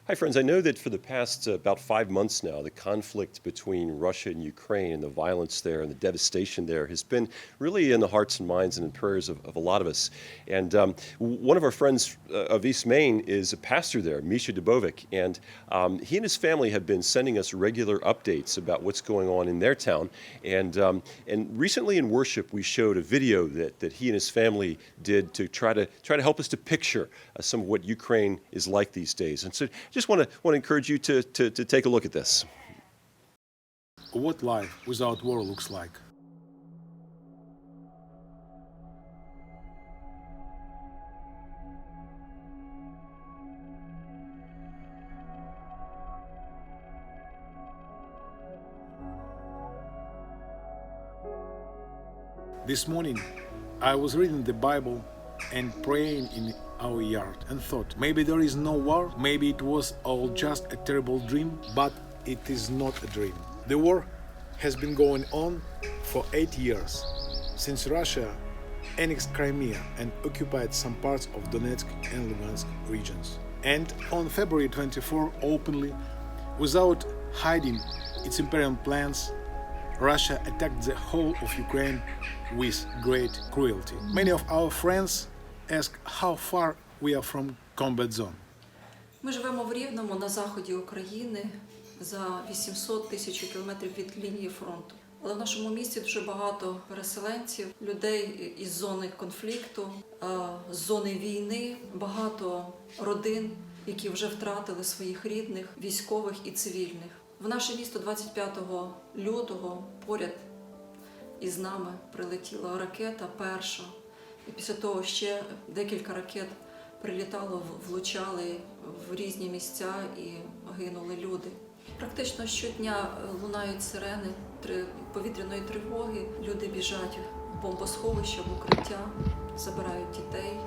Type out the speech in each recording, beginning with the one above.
Hi, friends. I know that for the past about 5 months now, the conflict between Russia and Ukraine and the violence there and the devastation there has been really in the hearts and minds and in prayers of a lot of us. And one of our friends of East Maine is a pastor there, Misha Dubovic, and he and his family have been sending us regular updates about what's going on in their town. And recently in worship, we showed a video that he and his family did to try to help us to picture some of what Ukraine is like these days. And so just want to encourage you to take a look at this. What life without war looks like. This morning, I was reading the Bible and praying in our yard and thought, maybe there is no war, maybe it was all just a terrible dream, but it is not a dream. The war has been going on for 8 years, since Russia annexed Crimea and occupied some parts of Donetsk and Lugansk regions. And on February 24, openly, without hiding its imperial plans, Russia attacked the whole of Ukraine with great cruelty. Many of our friends ask how far we are from combat zone. Ми живемо в Рівному на заході України за 800 тисяч кілометрів від лінії фронту. Але в нашому місті дуже багато переселенців, людей із зони конфлікту, з зони війни, багато родин, які вже втратили своїх рідних, військових і цивільних. В наше місто 25 лютого поряд із нами прилетіла ракета перша. І після того ще декілька ракет прилітало, влучали в різні місця і гинули люди. Практично щодня лунають сирени повітряної тривоги, люди біжать в бомбосховища, в укриття, забирають дітей,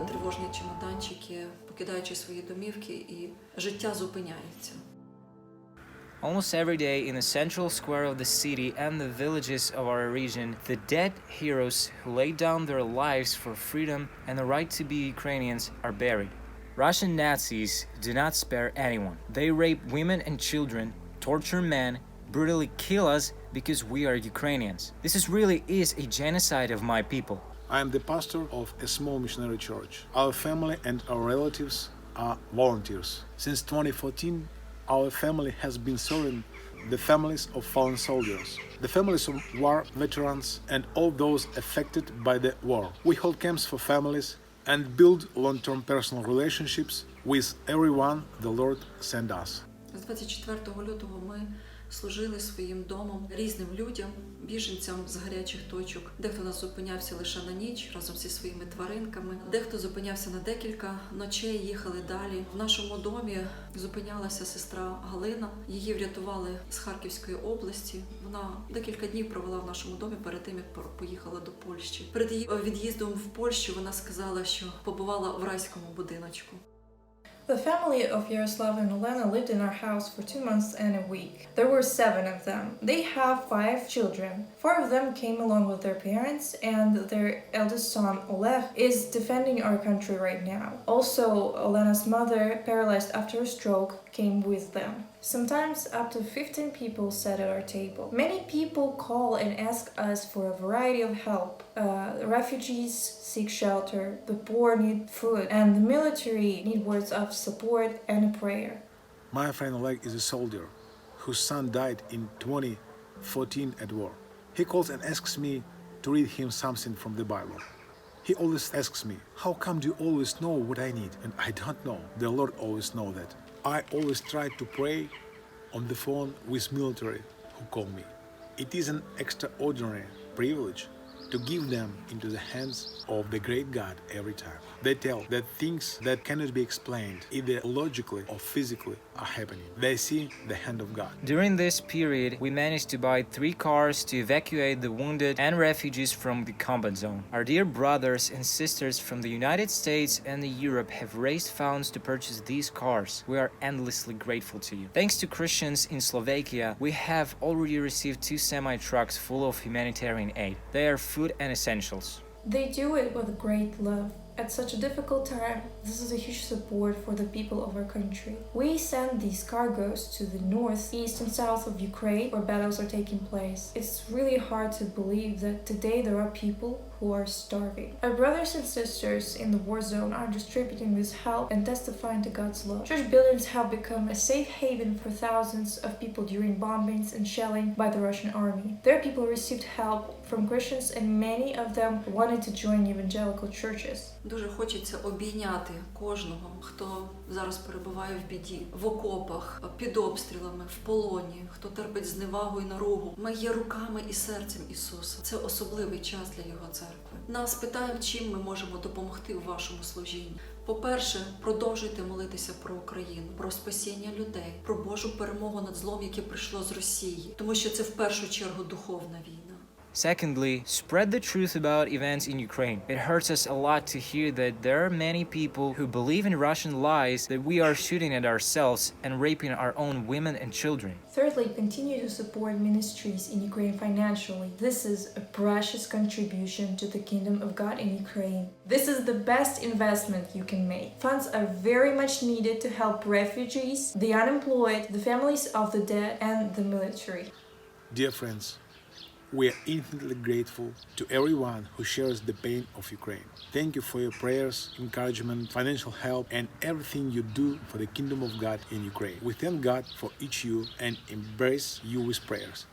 тривожні чемоданчики, покидаючи свої домівки, і життя зупиняється. Almost every day in the central square of the city and the villages of our region, the dead heroes who laid down their lives for freedom and the right to be Ukrainians are buried. Russian Nazis do not spare anyone. They rape women and children, torture men, brutally kill us because we are Ukrainians. This really is a genocide of my people. I am the pastor of a small missionary church. Our family and our relatives are volunteers. Since 2014, our family has been serving the families of fallen soldiers, the families of war veterans, and all those affected by the war. We hold camps for families and build long-term personal relationships with everyone the Lord sent us. З 24 лютого ми служили своїм домом різним людям, біженцям з гарячих точок. Дехто нас зупинявся лише на ніч разом зі своїми тваринками, дехто зупинявся на декілька ночей, їхали далі. В нашому домі зупинялася сестра Галина. Її врятували з Харківської області. Вона декілька днів провела в нашому домі перед тим, як поїхала до Польщі. Перед її від'їздом в Польщу вона сказала, що побувала в райському будиночку. The family of Yaroslav and Olena lived in our house for 2 months and a week. There were 7 of them. They have 5 children. 4 of them came along with their parents, and their eldest son, Oleg, is defending our country right now. Also, Olena's mother, paralyzed after a stroke, came with them. Sometimes up to 15 people sat at our table. Many people call and ask us for a variety of help. Refugees seek shelter, the poor need food, and the military need words of support and a prayer. My friend Oleg is a soldier whose son died in 2014 at war. He calls and asks me to read him something from the Bible. He always asks me, how come you always know what I need? And I don't know. The Lord always knows that. I always try to pray on the phone with military who call me. It is an extraordinary privilege to give them into the hands of the great God every time. They tell that things that cannot be explained, either logically or physically, are happening. They see the hand of God. During this period, we managed to buy 3 cars to evacuate the wounded and refugees from the combat zone. Our dear brothers and sisters from the United States and Europe have raised funds to purchase these cars. We are endlessly grateful to you. Thanks to Christians in Slovakia, we have already received 2 semi-trucks full of humanitarian aid. They are food and essentials. They do it with great love At such a difficult time, this is a huge support for the people of our country. We send these cargoes to the north, east, and south of Ukraine where battles are taking place. It's really hard to believe that today there are people who are starving. Our brothers and sisters in the war zone are distributing this help and testifying to God's love. Church buildings have become a safe haven for thousands of people during bombings and shelling by the Russian army. Their people received help from Christians and many of them wanted to join evangelical churches. Дуже хочеться обійняти кожного, хто зараз перебуває в біді, в окопах, під обстрілами, в полоні, хто терпить зневагу і наругу. Ми є руками і серцем Ісуса. Це особливий час для Його церкви. Нас питають, чим ми можемо допомогти у вашому служінні. По-перше, продовжуйте молитися про Україну, про спасіння людей, про Божу перемогу над злом, яке прийшло з Росії, тому що це в першу чергу духовна війна. Secondly, spread the truth about events in Ukraine. It hurts us a lot to hear that there are many people who believe in Russian lies that we are shooting at ourselves and raping our own women and children. Thirdly, continue to support ministries in Ukraine financially. This is a precious contribution to the kingdom of God in Ukraine. This is the best investment you can make. Funds are very much needed to help refugees, the unemployed, the families of the dead, and the military. Dear friends, we are infinitely grateful to everyone who shares the pain of Ukraine. Thank you for your prayers, encouragement, financial help, and everything you do for the kingdom of God in Ukraine. We thank God for each you and embrace you with prayers.